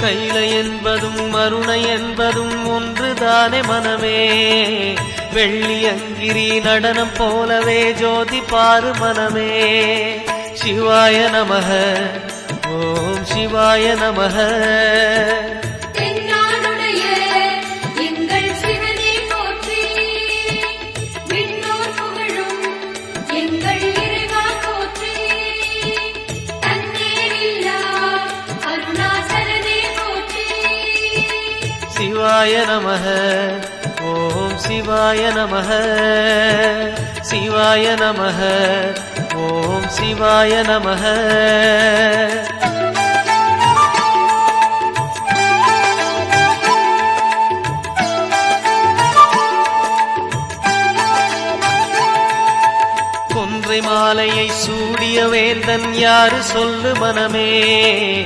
கைலை என்பதும் மருணை என்பதும் ஒன்றுதானே மனமே. வெள்ளியங்கிரி நடனம் போலவே ஜோதி பாரு மனமே. சிவாய நமக ஓம் சிவாய நமக. சிவாய நமக ஓம் சிவாய நமக. சிவாய நமக ஓம் சிவாய நமக. கொன்றை மாலையை சூடிய வேந்தன் யாரு சொல்லு மனமே.